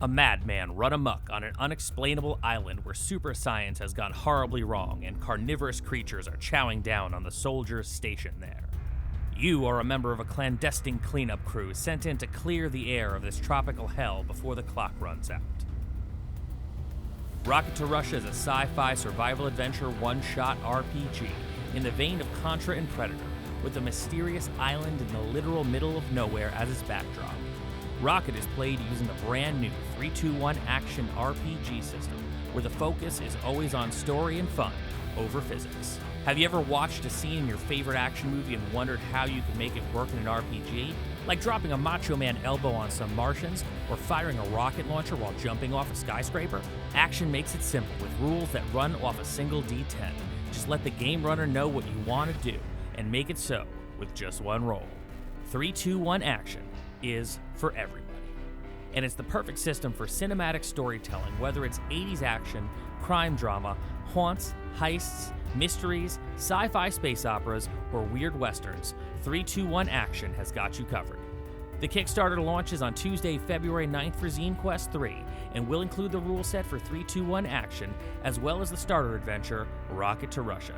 A madman run amok on an unexplainable island where super science has gone horribly wrong and carnivorous creatures are chowing down on the soldiers stationed there. You are a member of a clandestine cleanup crew sent in to clear the air of this tropical hell before the clock runs out. Rocket to Russia is a sci-fi survival adventure one-shot RPG in the vein of Contra and Predator, with a mysterious island in the literal middle of nowhere as its backdrop. Rocket is played using the brand new 3-2-1 action RPG system, where the focus is always on story and fun over physics. Have you ever watched a scene in your favorite action movie and wondered how you could make it work in an RPG? Like dropping a Macho Man elbow on some Martians, or firing a rocket launcher while jumping off a skyscraper? Action makes it simple with rules that run off a single D10. Just let the game runner know what you want to do, and make it so with just one roll. 3-2-1 action is for everybody. And it's the perfect system for cinematic storytelling, whether it's 80s action, crime drama, haunts, heists, mysteries, sci-fi space operas, or weird westerns. 3-2-1 action has got you covered. The Kickstarter launches on Tuesday, February 9th for Zine Quest 3, and will include the rule set for 3-2-1 action, as well as the starter adventure, Rocket to Russia.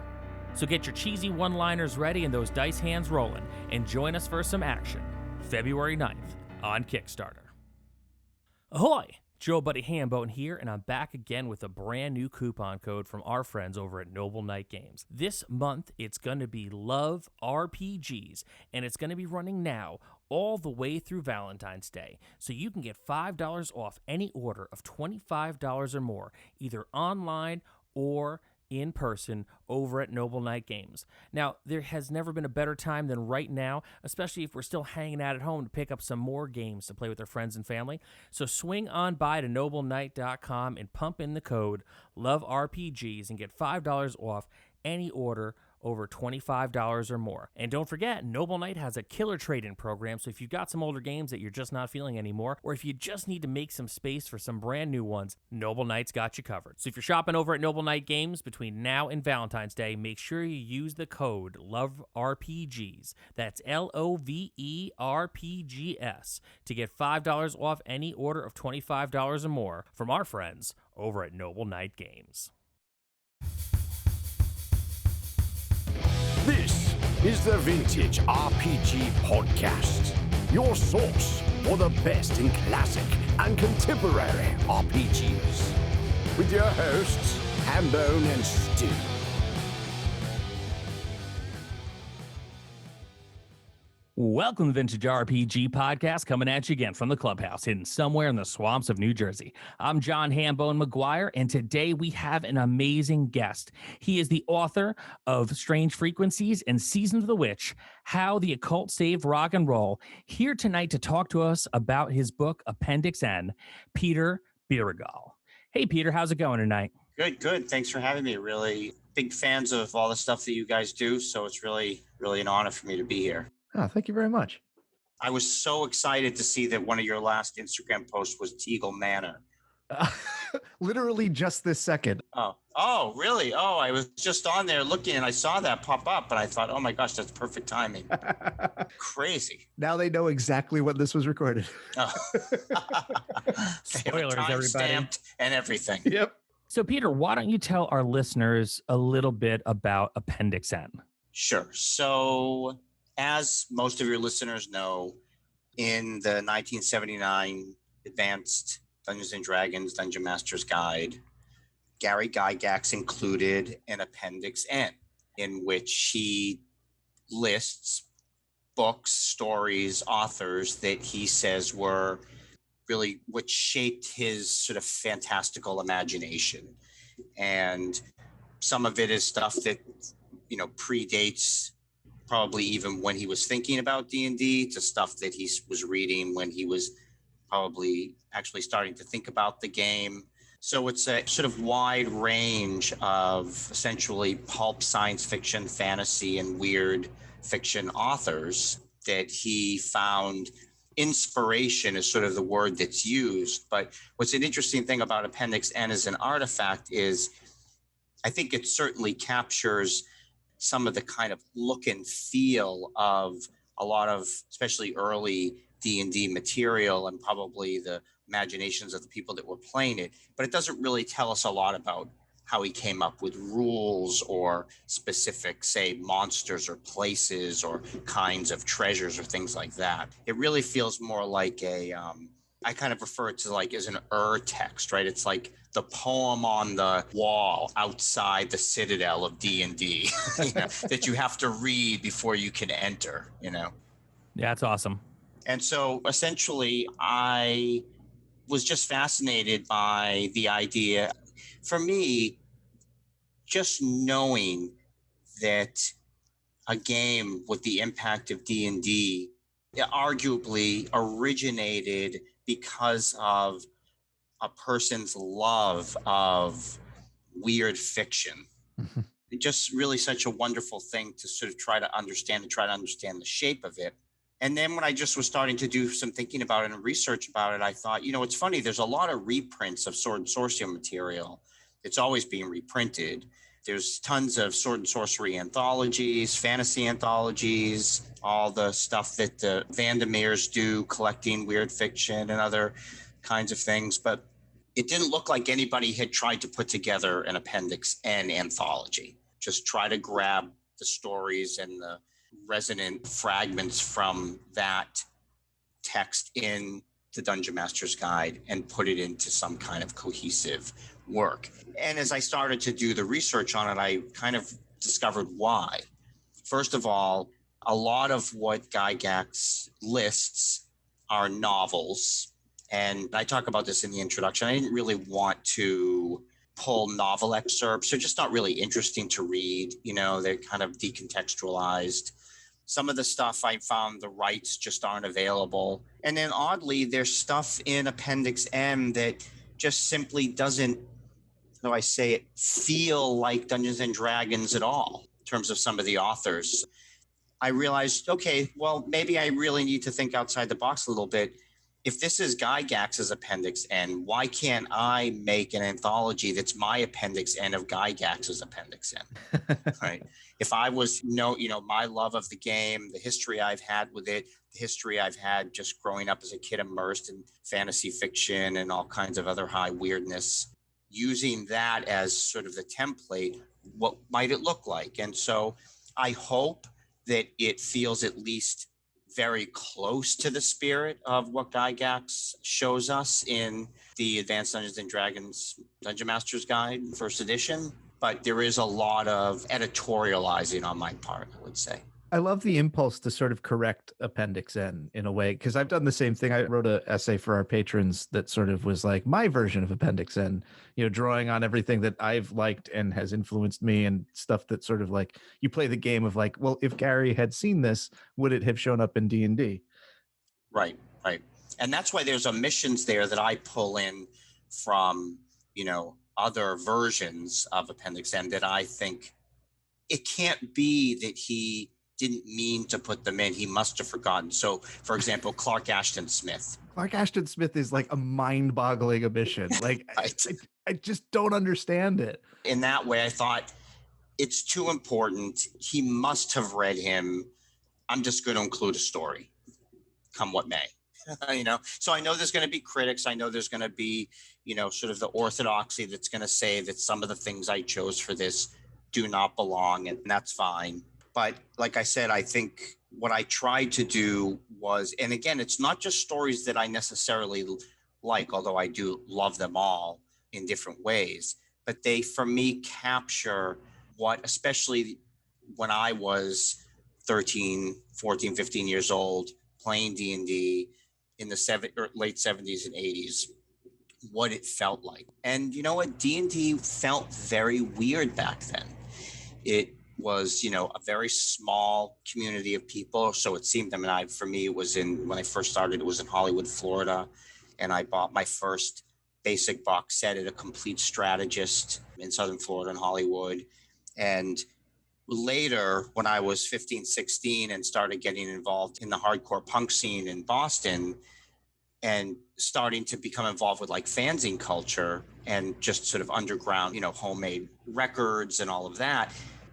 So get your cheesy one-liners ready and those dice hands rolling, and join us for some action. February 9th on Kickstarter. Ahoy! Joe Buddy Hambone here, and I'm back again with a brand new coupon code from our friends over at Noble Knight Games. This month, it's going to be Love RPGs, and it's going to be running now all the way through Valentine's Day. So you can get $5 off any order of $25 or more, either online or in person over at Noble Knight Games. Now, there has never been a better time than right now, especially if we're still hanging out at home to pick up some more games to play with our friends and family. So swing on by to nobleknight.com and pump in the code LOVERPGs and get $5 off any order over $25 or more. And don't forget, Noble Knight has a killer trade-in program, so if you've got some older games that you're just not feeling anymore, or if you just need to make some space for some brand new ones, Noble Knight's got you covered. So if you're shopping over at Noble Knight Games between now and Valentine's Day, make sure you use the code LOVERPGs. That's LOVERPGS to get $5 off any order of $25 or more from our friends over at Noble Knight Games. This is the Vintage RPG Podcast, your source for the best in classic and contemporary RPGs. With your hosts, Hambone and Stu. Welcome to the Vintage RPG Podcast, coming at you again from the clubhouse hidden somewhere in the swamps of New Jersey. I'm John Hambone McGuire, and today we have an amazing guest. He is the author of Strange Frequencies and Seasons of the Witch, How the Occult Saved Rock and Roll, here tonight to talk to us about his book, Appendix N, Peter Bebergal. Hey, Peter, how's it going tonight? Good. Thanks for having me. Really big fans of all the stuff that you guys do, so it's really an honor for me to be here. Oh, thank you very much. I was so excited to see that one of your last Instagram posts was Teagle Manor. Literally just this second. Oh, really? Oh, I was just on there looking and I saw that pop up and I thought, oh my gosh, that's perfect timing. Crazy. Now they know exactly when this was recorded. Oh. Spoilers, everybody. Stamped and everything. Yep. So, Peter, why don't you tell our listeners a little bit about Appendix N? Sure. So, as most of your listeners know, in the 1979 Advanced Dungeons & Dragons Dungeon Master's Guide, Gary Gygax included an Appendix N, in which he lists books, stories, authors that he says were really what shaped his sort of fantastical imagination. And some of it is stuff that, predates probably even when he was thinking about D&D, to stuff that he was reading when he was probably actually starting to think about the game. So it's a sort of wide range of essentially pulp science fiction, fantasy, and weird fiction authors that he found. Inspiration is sort of the word that's used. But what's an interesting thing about Appendix N as an artifact is I think it certainly captures some of the kind of look and feel of a lot of, especially early D&D material, and probably the imaginations of the people that were playing it, but it doesn't really tell us a lot about how he came up with rules or specific, say, monsters or places or kinds of treasures or things like that. It really feels more like I kind of refer to like as an text, right? It's like the poem on the wall outside the citadel of D&D that you have to read before you can enter, Yeah, that's awesome. And so essentially, I was just fascinated by the idea. For me, just knowing that a game with the impact of D&D arguably originated because of a person's love of weird fiction. Just really such a wonderful thing to sort of try to understand the shape of it. And then when I just was starting to do some thinking about it and research about it, I thought, it's funny, there's a lot of reprints of Sword and Sorcery material. It's always being reprinted. There's tons of Sword and Sorcery anthologies, fantasy anthologies, all the stuff that the Vandermeers do, collecting weird fiction and other kinds of things. But it didn't look like anybody had tried to put together an Appendix N anthology. Just try to grab the stories and the resonant fragments from that text in the Dungeon Master's Guide and put it into some kind of cohesive work. And as I started to do the research on it, I kind of discovered why. First of all, a lot of what Gygax lists are novels. And I talk about this in the introduction. I didn't really want to pull novel excerpts. They're just not really interesting to read. They're kind of decontextualized. Some of the stuff I found the rights just aren't available. And then oddly, there's stuff in Appendix N that just simply doesn't, how do I say it, feel like Dungeons and Dragons at all in terms of some of the authors. I realized, okay, well, maybe I really need to think outside the box a little bit. If this is Gygax's Appendix N, why can't I make an anthology that's my Appendix N of Gygax's Appendix N, right? If I was, my love of the game, the history I've had with it, the history I've had just growing up as a kid immersed in fantasy fiction and all kinds of other high weirdness, using that as sort of the template, what might it look like? And so I hope that it feels at least very close to the spirit of what Gygax shows us in the Advanced Dungeons and Dragons Dungeon Master's Guide, first edition. But there is a lot of editorializing on my part, I would say. I love the impulse to sort of correct Appendix N in a way, because I've done the same thing. I wrote an essay for our patrons that sort of was like my version of Appendix N, drawing on everything that I've liked and has influenced me and stuff that sort of like you play the game of like, well, if Gary had seen this, would it have shown up in D&D? Right. And that's why there's omissions there that I pull in from, other versions of Appendix N that I think it can't be that he didn't mean to put them in. He must have forgotten. So, for example, Clark Ashton Smith. Clark Ashton Smith is like a mind-boggling omission. Like, I just don't understand it. In that way, I thought it's too important. He must have read him. I'm just going to include a story, come what may. So I know there's going to be critics. I know there's going to be, sort of the orthodoxy that's going to say that some of the things I chose for this do not belong, and that's fine. But like I said, I think what I tried to do was, and again, it's not just stories that I necessarily like, although I do love them all in different ways, but they, for me, capture what, especially when I was 13, 14, 15 years old, playing D&D in the late 70s and 80s, what it felt like. And you know what? D&D felt very weird back then. It was, a very small community of people. So it seemed, for me, it was when I first started, it was in Hollywood, Florida. And I bought my first basic box set at a Complete Strategist in Southern Florida and Hollywood. And later, when I was 15, 16 and started getting involved in the hardcore punk scene in Boston and starting to become involved with like fanzine culture and just sort of underground, homemade records and all of that,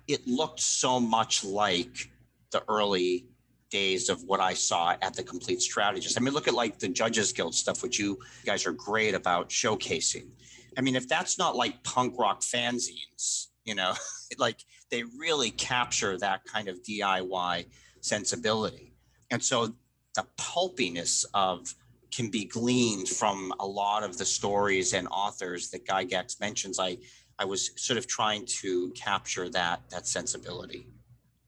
it looked so much like the early days of what I saw at the Complete Strategist. I mean, look at like the Judges Guild stuff, which you guys are great about showcasing. I mean, if that's not like punk rock fanzines, you know, like they really capture that kind of DIY sensibility. And so the pulpiness of can be gleaned from a lot of the stories and authors that Gygax mentions. I was sort of trying to capture that sensibility.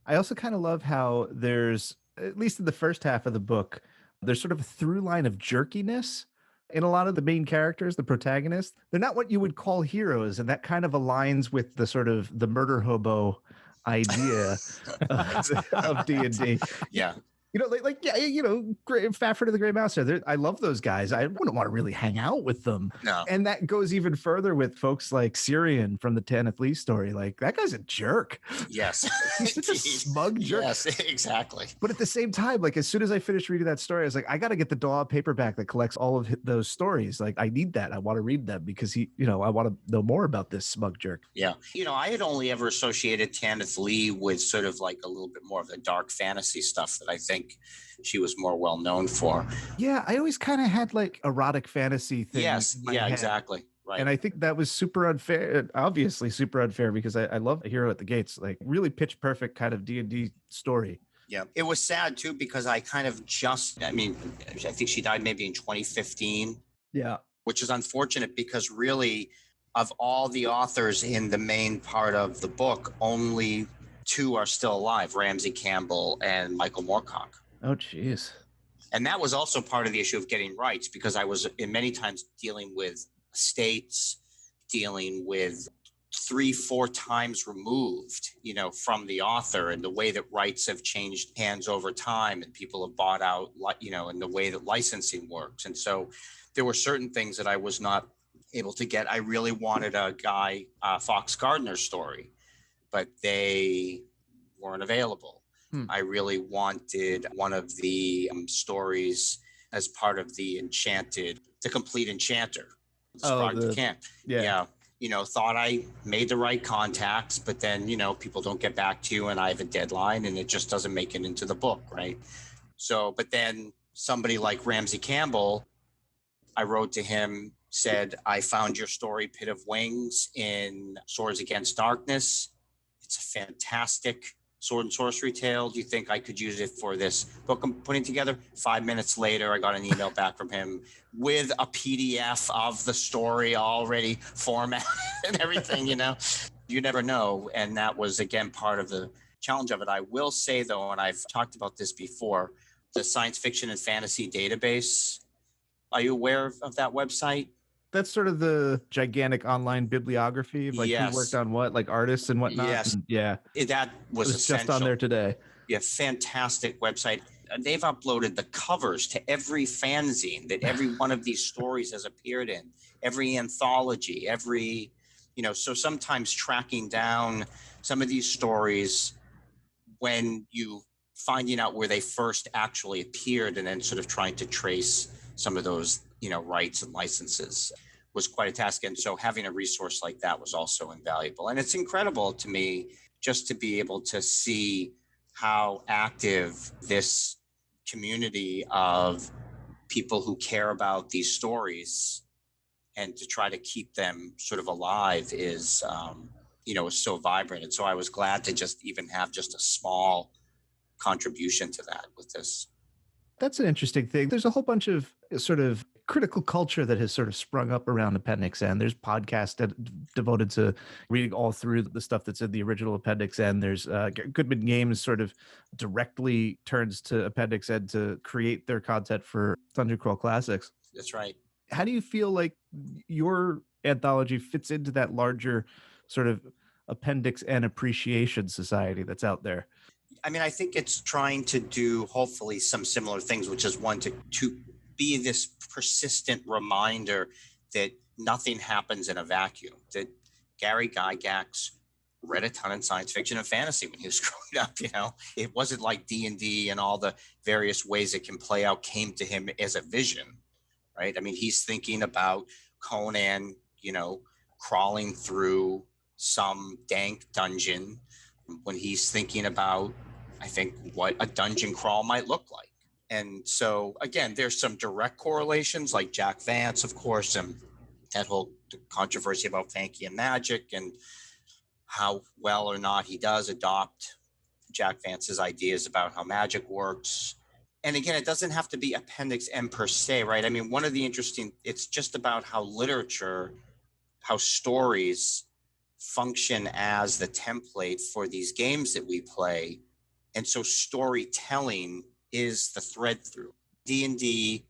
I also kind of love how there's, at least in the first half of the book, there's sort of a through line of jerkiness in a lot of the main characters, the protagonists. They're not what you would call heroes, and that kind of aligns with the sort of the murder hobo idea of D&D. Yeah. You know, like yeah, you know, Fafford and the Grey Mouse. I love those guys. I wouldn't want to really hang out with them. No. And that goes even further with folks like Syrian from the Tanith Lee story. Like that guy's a jerk. Yes. He's such a smug jerk. Yes, exactly. But at the same time, like as soon as I finished reading that story, I was like, I got to get the Daw paperback that collects all of those stories. Like I need that. I want to read them because I want to know more about this smug jerk. Yeah. You know, I had only ever associated Tanith Lee with sort of like a little bit more of the dark fantasy stuff that I think she was more well known for. Yeah, I always kind of had like erotic fantasy things. Yes, yeah, exactly. Right. And I think that was super unfair, obviously super unfair, because I love A Hero at the Gates, like really pitch perfect kind of D&D story. Yeah, it was sad too, because I kind of I think she died maybe in 2015. Yeah. Which is unfortunate because really of all the authors in the main part of the book, only 2 are still alive, Ramsey Campbell and Michael Moorcock. Oh, geez. And that was also part of the issue of getting rights, because I was in many times dealing with estates, dealing with 3-4 times removed, you know, from the author, and the way that rights have changed hands over time and people have bought out, you know, and the way that licensing works. And so there were certain things that I was not able to get. I really wanted a Guy Fawkes Gardner story, but they weren't available. I really wanted one of the stories as part of the Complete Enchanter. Yeah. You know, thought I made the right contacts, but then, you know, people don't get back to you and I have a deadline and it just doesn't make it into the book, right? So, but then somebody like Ramsey Campbell, I wrote to him, said, I found your story Pit of Wings in Swords Against Darkness. It's a fantastic sword and sorcery tale. Do you think I could use it for this book I'm putting together? 5 minutes later, I got an email back from him with a PDF of the story already formatted and everything, you know. You never know. And that was, again, part of the challenge of it. I will say, though, and I've talked about this before, the Science Fiction and Fantasy Database. Are you aware of that website? That's sort of the gigantic online bibliography of like who worked on what, like artists and whatnot. Yes. And that was essential. Just on there today. Yeah, fantastic website. They've uploaded the covers to every fanzine that every one of these stories has appeared in, every anthology, every, you know, so sometimes tracking down some of these stories when you finding out where they first actually appeared and then sort of trying to trace some of those, you know, rights and licenses was quite a task. And so having a resource like that was also invaluable. And it's incredible to me just to be able to see how active this community of people who care about these stories and to try to keep them sort of alive is, you know, is so vibrant. And so I was glad to just even have just a small contribution to that with this. That's an interesting thing. There's a whole bunch of sort of critical culture that has sort of sprung up around Appendix N. There's podcasts devoted to reading all through the stuff that's in the original Appendix N. There's Goodman Games sort of directly turns to Appendix N to create their content for Dungeon Crawl Classics. That's right. How do you feel like your anthology fits into that larger sort of Appendix N appreciation society that's out there? I mean, I think it's trying to do hopefully some similar things, which is one to be this persistent reminder that nothing happens in a vacuum, that Gary Gygax read a ton in science fiction and fantasy when he was growing up. You know, it wasn't like D&D and all the various ways it can play out came to him as a vision, right? I mean, he's thinking about Conan, you know, crawling through some dank dungeon when he's thinking about I think, what a dungeon crawl might look like. And so, again, there's some direct correlations, like Jack Vance, of course, and that whole controversy about Fanky and Magic and how well or not he does adopt Jack Vance's ideas about how magic works. And again, it doesn't have to be Appendix N per se, right? I mean, one of the interesting, it's just about how literature, how stories function as the template for these games that we play. And so storytelling is the thread through. D&D,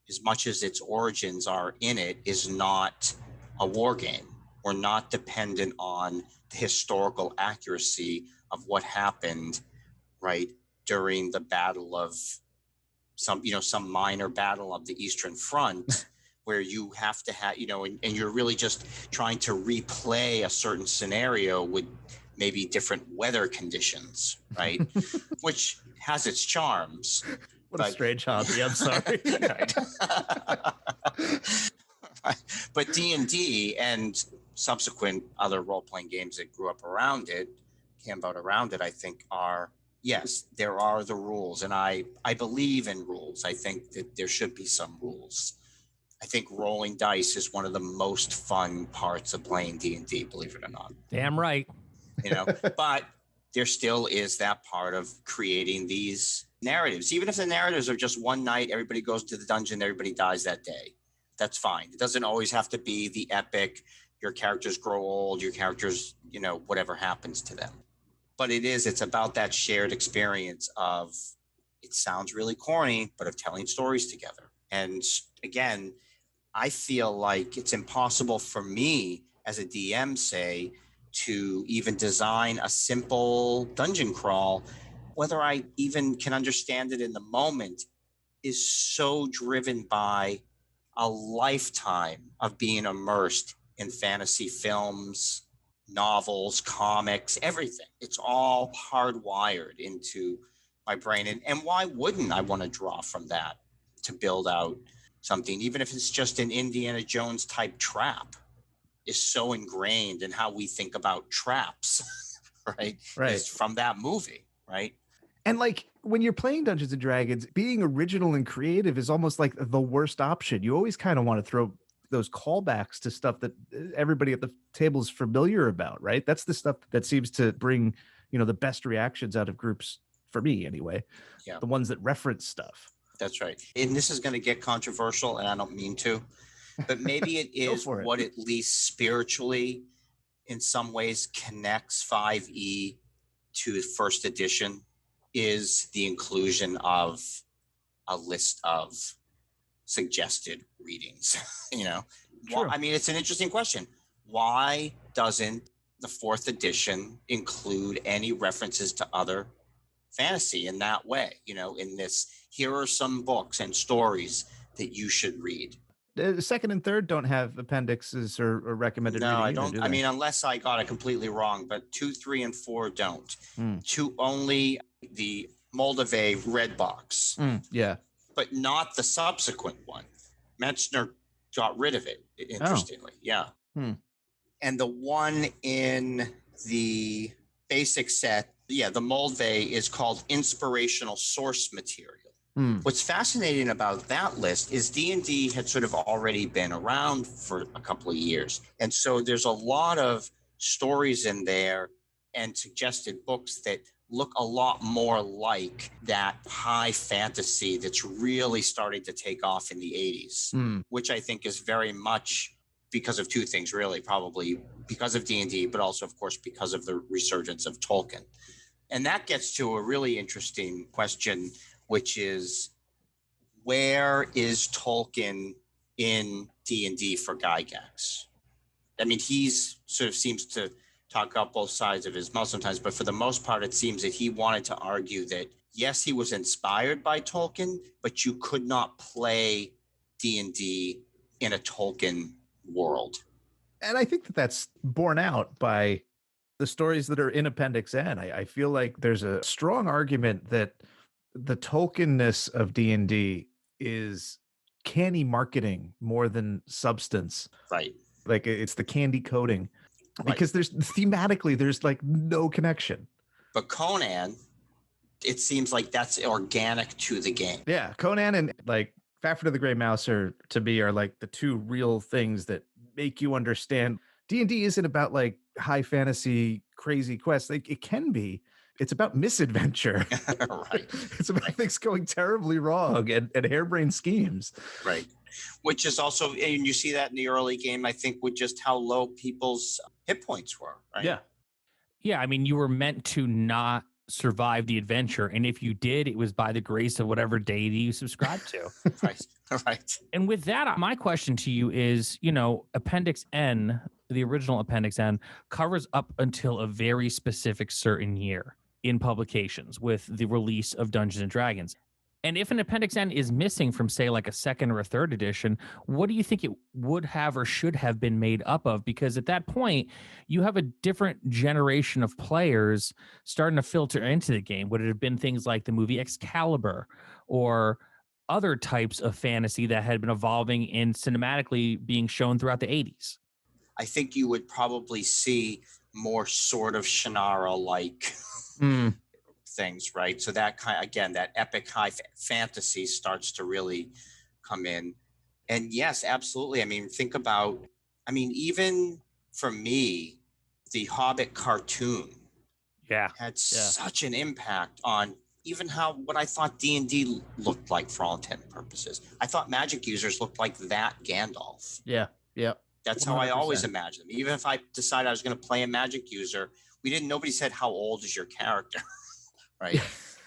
as much as its origins are in it, is not a war game. We're not dependent on the historical accuracy of what happened, right, during the battle of some minor battle of the Eastern Front, where you have to have, and you're really just trying to replay a certain scenario with maybe different weather conditions, right? Which has its charms. What a strange hobby. I'm sorry. But D&D and subsequent other role-playing games that grew up around it, came about around it, I think are, yes, there are the rules. And I believe in rules. I think that there should be some rules. I think rolling dice is one of the most fun parts of playing D&D, believe it or not. Damn right. But there still is that part of creating these narratives. Even if the narratives are just one night, everybody goes to the dungeon, everybody dies that day. That's fine. It doesn't always have to be the epic, your characters grow old, your characters, whatever happens to them. But it's about that shared experience of, it sounds really corny, but of telling stories together. And again, I feel like it's impossible for me as a DM, say, to even design a simple dungeon crawl. Whether I even can understand it in the moment is so driven by a lifetime of being immersed in fantasy films, novels, comics, everything. It's all hardwired into my brain. And why wouldn't I want to draw from that to build out something, even if it's just an Indiana Jones type trap, is so ingrained in how we think about traps, right? It's from that movie, right? And like when you're playing Dungeons and Dragons, being original and creative is almost like the worst option. You always kind of want to throw those callbacks to stuff that everybody at the table is familiar about, right? That's the stuff that seems to bring, the best reactions out of groups, for me anyway. Yeah. The ones that reference stuff. That's right. And this is going to get controversial, and I don't mean to, but maybe it is what at least spiritually in some ways connects 5e to first edition, is the inclusion of a list of suggested readings. Well, I mean, it's an interesting question. Why doesn't the fourth edition include any references to other fantasy in that way? In this, here are some books and stories that you should read. The second and third don't have appendixes or recommended reading. No, I don't. I mean, unless I got it completely wrong, but 2, 3, and 4 don't. 2 only the Moldave red box. Yeah. But not the subsequent one. Metzner got rid of it, interestingly. Yeah. And the one in the basic set, the Moldave is called Inspirational Source Material. What's fascinating about that list is D&D had sort of already been around for a couple of years. And so there's a lot of stories in there and suggested books that look a lot more like that high fantasy that's really starting to take off in the 80s, which I think is very much because of two things, really, probably because of D&D, but also, of course, because of the resurgence of Tolkien. And that gets to a really interesting question, which is, where is Tolkien in D&D for Gygax? I mean, he's sort of seems to talk out both sides of his mouth sometimes, but for the most part, it seems that he wanted to argue that, yes, he was inspired by Tolkien, but you could not play D&D in a Tolkien world. And I think that that's borne out by the stories that are in Appendix N. I feel like there's a strong argument that the Tolkien-ness of D&D is canny marketing more than substance. Right. Like it's the candy coating, because there's thematically, there's like no connection. But Conan it seems like that's organic to the game. Yeah, Conan and like Fafhrd of the Grey Mouse are like the two real things that make you understand D&D isn't about like high fantasy crazy quests. Like it can be. It's about misadventure. Right. It's about things going terribly wrong and harebrained schemes. Right. Which is also, and you see that in the early game, I think, with just how low people's hit points were, right? Yeah. Yeah, I mean, you were meant to not survive the adventure, and if you did, it was by the grace of whatever deity you subscribed to. Right. Right. And with that, my question to you is, Appendix N, the original Appendix N, covers up until a very specific certain year in publications with the release of Dungeons and Dragons. And if an Appendix N is missing from, say, like a second or a third edition, what do you think it would have or should have been made up of? Because at that point, you have a different generation of players starting to filter into the game. Would it have been things like the movie Excalibur or other types of fantasy that had been evolving and cinematically being shown throughout the 80s? I think you would probably see more sort of Shannara-like things, right? So that that epic high fantasy starts to really come in. And yes, absolutely. I mean, think about, even for me, the Hobbit cartoon had such an impact on even what I thought D&D looked like for all intent and purposes. I thought magic users looked like that Gandalf. Yeah. Yeah. That's 100%. How I always imagined them. Even if I decided I was going to play a magic user, nobody said, how old is your character? Right.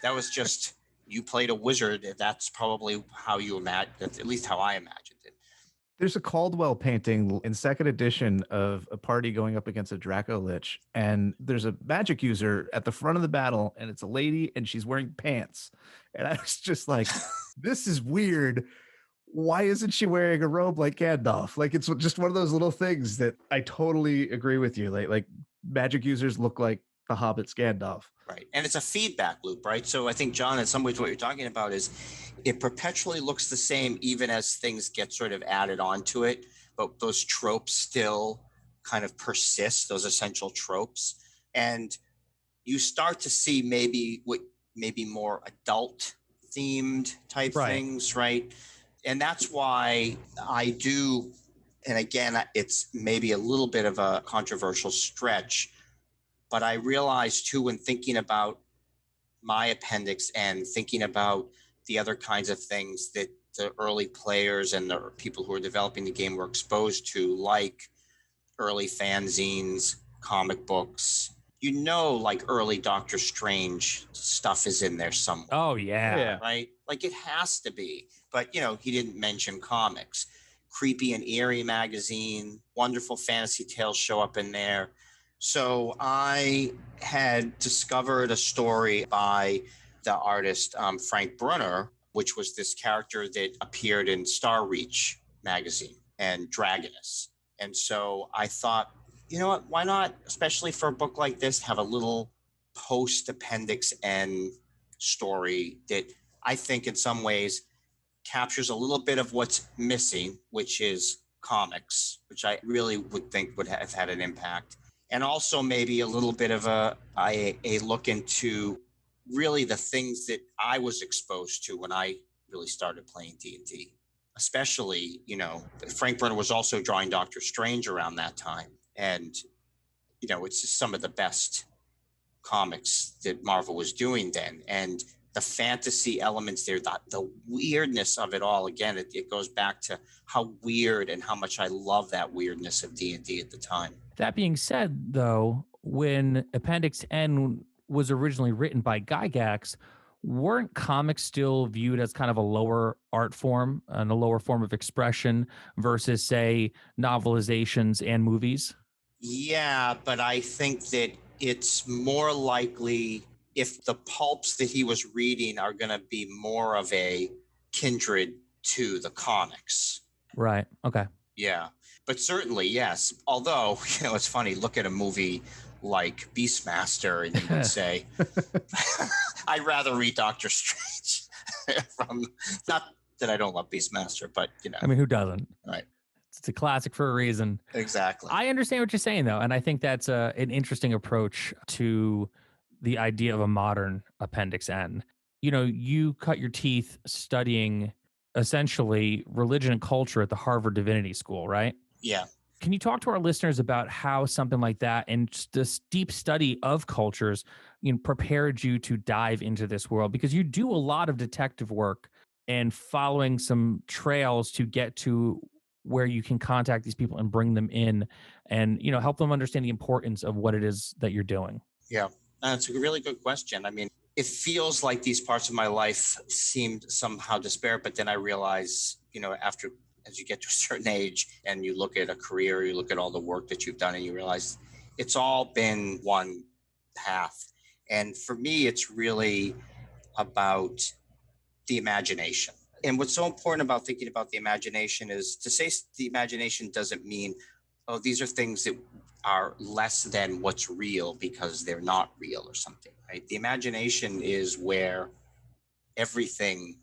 That was just, you played a wizard. That's probably how you imagine, at least how I imagined it. There's a Caldwell painting in second edition of a party going up against a Draco Lich, and there's a magic user at the front of the battle, and it's a lady, and she's wearing pants. And I was just like, this is weird. Why isn't she wearing a robe like Gandalf? Like, it's just one of those little things that I totally agree with you. Like magic users look like the Hobbit's Gandalf. Right. And it's a feedback loop, right? So I think, John, in some ways what you're talking about is it perpetually looks the same even as things get sort of added onto it, but those tropes still kind of persist, those essential tropes. And you start to see maybe more adult themed type things, right? And that's why I do, and again, it's maybe a little bit of a controversial stretch, but I realized too, when thinking about my Appendix N, thinking about the other kinds of things that the early players and the people who are developing the game were exposed to, like early fanzines, comic books, like early Doctor Strange stuff is in there somewhere. Oh, yeah. Right? Like it has to be. But, he didn't mention comics. Creepy and Eerie magazine, wonderful fantasy tales show up in there. So I had discovered a story by the artist Frank Brunner, which was this character that appeared in Star Reach magazine and Dragoness. And so I thought, you know what, why not, especially for a book like this, have a little post-Appendix N story that I think in some ways captures a little bit of what's missing, which is comics, which I really would think would have had an impact. And also maybe a little bit of a look into really the things that I was exposed to when I really started playing D&D. Especially, Frank Brunner was also drawing Doctor Strange around that time. And, it's just some of the best comics that Marvel was doing then. And the fantasy elements there, the weirdness of it all, again, it goes back to how weird and how much I love that weirdness of D&D at the time. That being said, though, when Appendix N was originally written by Gygax, weren't comics still viewed as kind of a lower art form and a lower form of expression versus, say, novelizations and movies? Yeah, but I think that it's more likely if the pulps that he was reading are going to be more of a kindred to the comics. Right. Okay. Yeah. But certainly, yes. Although, it's funny, look at a movie like Beastmaster and you would say, I'd rather read Doctor Strange not that I don't love Beastmaster, but, I mean, who doesn't? Right. It's a classic for a reason. Exactly. I understand what you're saying, though. And I think that's an interesting approach to the idea of a modern Appendix N. You know, you cut your teeth studying essentially religion and culture at the Harvard Divinity School, right? Yeah. Can you talk to our listeners about how something like that and just this deep study of cultures, you know, prepared you to dive into this world? Because you do a lot of detective work and following some trails to get to where you can contact these people and bring them in and, you know, help them understand the importance of what it is that you're doing. Yeah, that's a really good question. I mean, it feels like these parts of my life seemed somehow disparate, but then I realize, you know, after, as you get to a certain age and you look at a career, you look at all the work that you've done and you realize it's all been one path. And for me, it's really about the imagination. And what's so important about thinking about the imagination is to say the imagination doesn't mean, oh, these are things that are less than what's real because they're not real or something, right? The imagination is where everything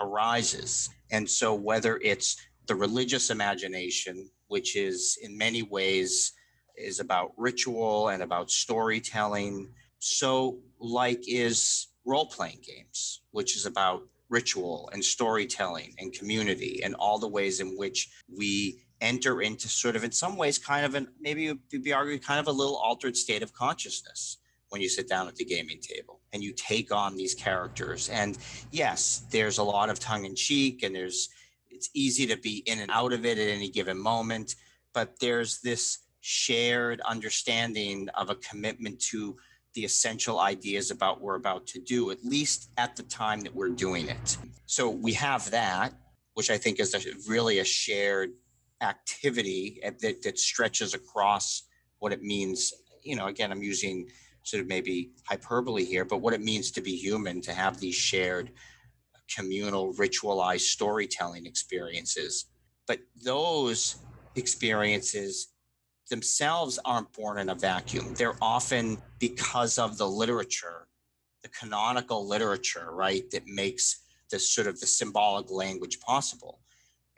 arises. And so whether it's the religious imagination, which is in many ways is about ritual and about storytelling, so like is role-playing games, which is about ritual and storytelling and community and all the ways in which we enter into sort of, in some ways, kind of an, maybe it would be argued, kind of a little altered state of consciousness when you sit down at the gaming table and you take on these characters. And yes, there's a lot of tongue in cheek and it's easy to be in and out of it at any given moment, but there's this shared understanding of a commitment to the essential ideas about what we're about to do, at least at the time that we're doing it. So we have that, which I think is really a shared activity that stretches across what it means. You know, again, I'm using sort of maybe hyperbole here, but what it means to be human, to have these shared communal ritualized storytelling experiences. But those experiences themselves aren't born in a vacuum. They're often because of the literature, the canonical literature, right, that makes this sort of the symbolic language possible.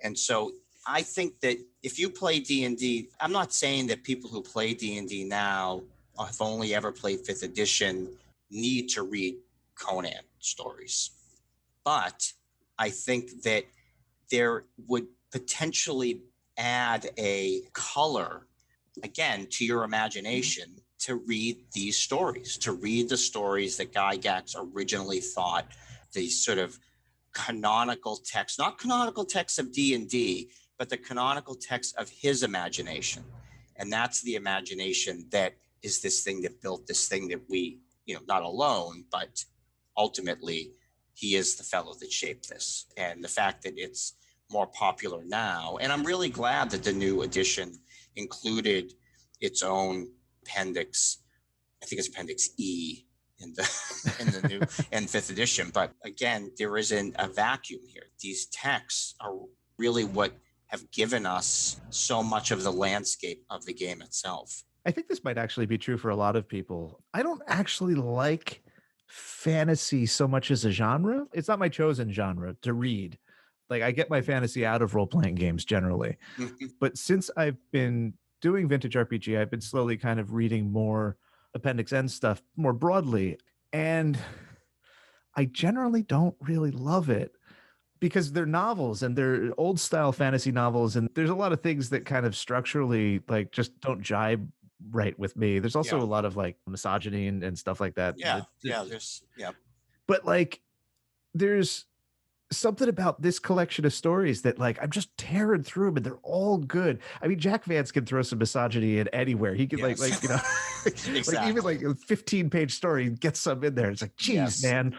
And so I think that if you play D&D, I'm not saying that people who play D&D now, have only ever played 5th edition, need to read Conan stories. But I think that there would potentially add a color, again, to your imagination to read these stories, to read the stories that Gygax originally thought these sort of canonical texts, not canonical texts of D&D, but the canonical text of his imagination. And that's the imagination that is this thing that built this thing that we, you know, not alone, but ultimately he is the fellow that shaped this. And the fact that it's more popular now, and I'm really glad that the new edition included its own appendix. I think it's Appendix E in the new and 5th edition. But again, there isn't a vacuum here. These texts are really what have given us so much of the landscape of the game itself. I think this might actually be true for a lot of people. I don't actually like fantasy so much as a genre. It's not my chosen genre to read. Like, I get my fantasy out of role-playing games generally. But since I've been doing vintage RPG, I've been slowly kind of reading more Appendix N stuff more broadly. And I generally don't really love it because they're novels and they're old style fantasy novels. And there's a lot of things that kind of structurally like just don't jibe right with me. There's also a lot of like misogyny and stuff like that. But like, there's something about this collection of stories that like I'm just tearing through them and they're all good. I mean, Jack Vance can throw some misogyny in anywhere. He can like you know, exactly. Like even like a 15-page story, get some in there. It's like, geez, man.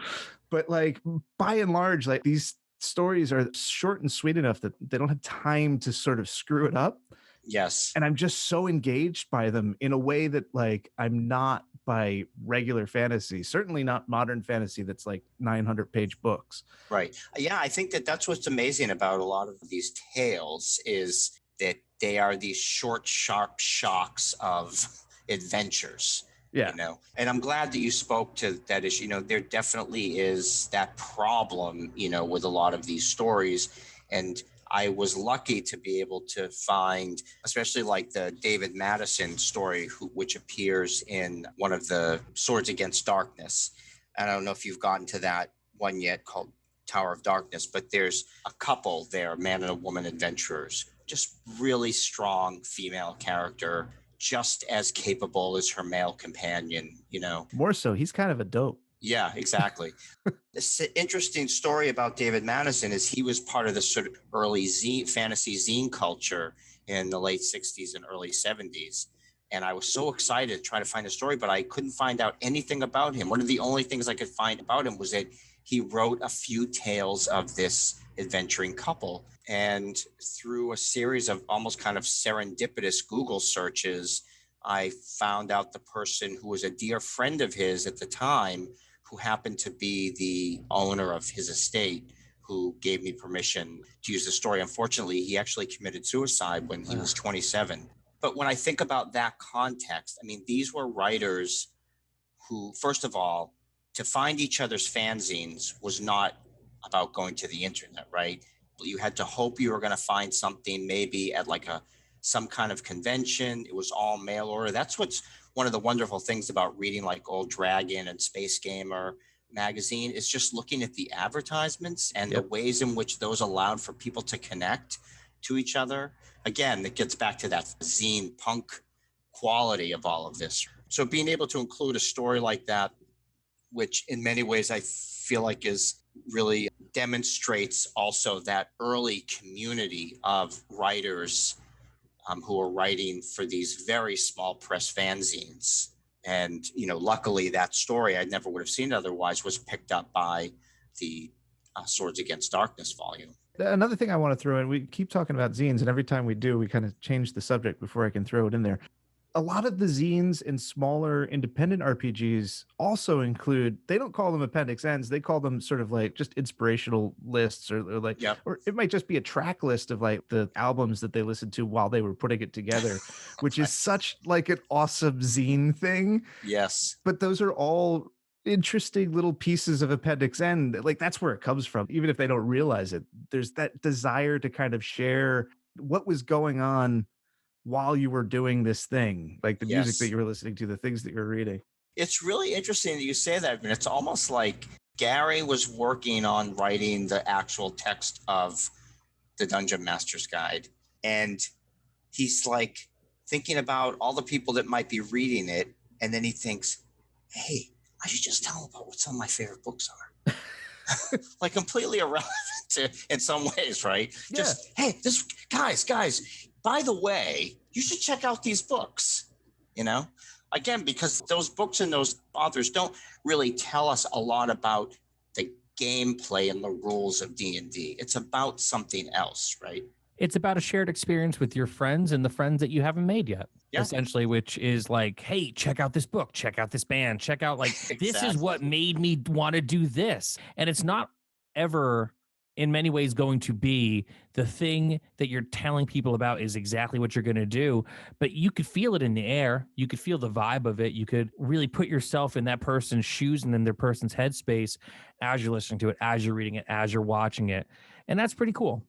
But like by and large, like these stories are short and sweet enough that they don't have time to sort of screw it up. Yes. And I'm just so engaged by them in a way that like I'm not by regular fantasy, certainly not modern fantasy that's like 900-page books. Right. Yeah, I think that that's what's amazing about a lot of these tales is that they are these short, sharp shocks of adventures. Yeah. You know, and I'm glad that you spoke to that issue. You know, there definitely is that problem, you know, with a lot of these stories. And I was lucky to be able to find, especially like the David Madison story, which appears in one of the Swords Against Darkness. And I don't know if you've gotten to that one yet, called Tower of Darkness, but there's a couple there, man and a woman adventurers, just really strong female character, just as capable as her male companion, you know. More so, he's kind of a dope. Yeah, exactly. This interesting story about David Madison is he was part of the sort of early fantasy zine culture in the late 60s and early 70s. And I was so excited to try to find a story, but I couldn't find out anything about him. One of the only things I could find about him was that he wrote a few tales of this adventuring couple. And through a series of almost kind of serendipitous Google searches, I found out the person who was a dear friend of his at the time, who happened to be the owner of his estate, who gave me permission to use the story. Unfortunately, he actually committed suicide when he was 27. But when I think about that context, I mean, these were writers who, first of all, to find each other's fanzines was not about going to the internet, right? You had to hope you were going to find something maybe at like some kind of convention. It was all mail order. That's what's one of the wonderful things about reading like Old Dragon and Space Gamer magazine, is just looking at the advertisements and the ways in which those allowed for people to connect to each other. Again, it gets back to that zine punk quality of all of this. So being able to include a story like that, which in many ways I feel like is really demonstrates also that early community of writers who are writing for these very small press fanzines. And, you know, luckily that story, I never would have seen it otherwise, was picked up by the Swords Against Darkness volume. Another thing I want to throw in, we keep talking about zines, and every time we do, we kind of change the subject before I can throw it in there. A lot of the zines in smaller independent RPGs also include, they don't call them Appendix Ns, they call them sort of like just inspirational lists, or like, or it might just be a track list of like the albums that they listened to while they were putting it together, which is such like an awesome zine thing. Yes. But those are all interesting little pieces of Appendix N. Like, that's where it comes from, even if they don't realize it. There's that desire to kind of share what was going on while you were doing this thing, like the music that you were listening to, the things that you're reading. It's really interesting that you say that. I mean, it's almost like Gary was working on writing the actual text of the Dungeon Master's Guide. And he's like thinking about all the people that might be reading it. And then he thinks, hey, I should just tell them about what some of my favorite books are. Like completely irrelevant in some ways, right? Yeah. Just, hey, guys, by the way, you should check out these books, you know? Again, because those books and those authors don't really tell us a lot about the gameplay and the rules of D&D. It's about something else, right? It's about a shared experience with your friends and the friends that you haven't made yet, essentially, which is like, hey, check out this book, check out this band, check out like, this is what made me want to do this. And it's not ever in many ways going to be the thing that you're telling people about is exactly what you're going to do, but you could feel it in the air. You could feel the vibe of it. You could really put yourself in that person's shoes and in their person's headspace as you're listening to it, as you're reading it, as you're watching it. And that's pretty cool.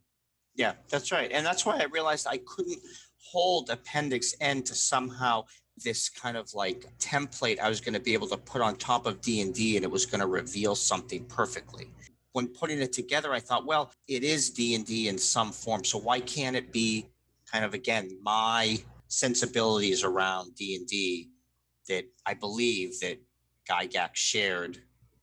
Yeah, that's right. And that's why I realized I couldn't hold Appendix N to somehow this kind of like template I was going to be able to put on top of D&D, and it was going to reveal something perfectly. When putting it together, I thought, well, it is D&D in some form. So why can't it be kind of, again, my sensibilities around D&D that I believe that Gygax shared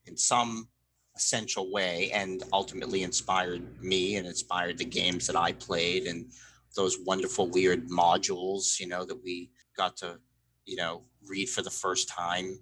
in some essential way and ultimately inspired me and inspired the games that I played and those wonderful weird modules, you know, that we got to, you know, read for the first time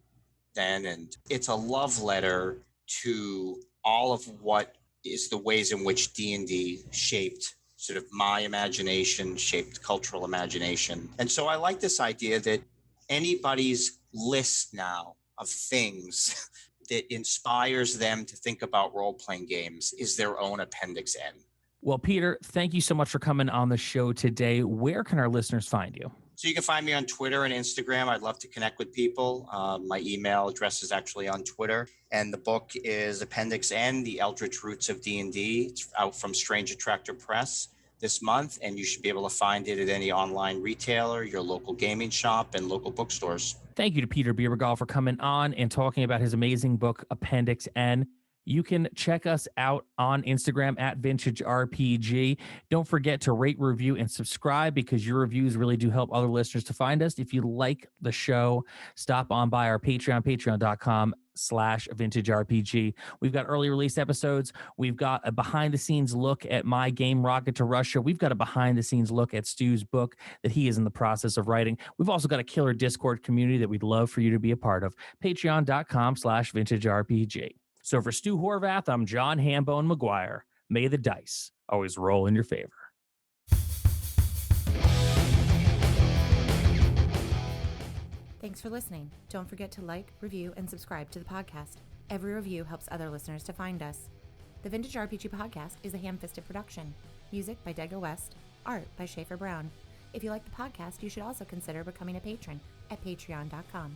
then. And it's a love letter to all of what is the ways in which D&D shaped sort of my imagination, shaped cultural imagination. And so I like this idea that anybody's list now of things that inspires them to think about role-playing games is their own Appendix N. Well, Peter, thank you so much for coming on the show today. Where can our listeners find you? So you can find me on Twitter and Instagram. I'd love to connect with people. My email address is actually on Twitter. And the book is Appendix N, The Eldritch Roots of D&D. It's out from Strange Attractor Press. this month, and you should be able to find it at any online retailer, your local gaming shop, and local bookstores. Thank you to Peter Bebergal for coming on and talking about his amazing book, Appendix N. You can check us out on Instagram at Vintage RPG. Don't forget to rate, review, and subscribe, because your reviews really do help other listeners to find us. If you like the show, stop on by our Patreon, patreon.com/vintagerpg. We've got early release episodes. We've got a behind the scenes look at my game Rocket to Russia. We've got a behind the scenes look at Stu's book that he is in the process of writing. We've also got a killer Discord community that we'd love for you to be a part of. Patreon.com/vintagerpg. So for Stu Horvath, I'm John Hambone McGuire. May the dice always roll in your favor. Thanks for listening. Don't forget to like, review, and subscribe to the podcast. Every review helps other listeners to find us. The Vintage RPG Podcast is a ham-fisted production. Music by Dega West. Art by Schaefer Brown. If you like the podcast, you should also consider becoming a patron at patreon.com.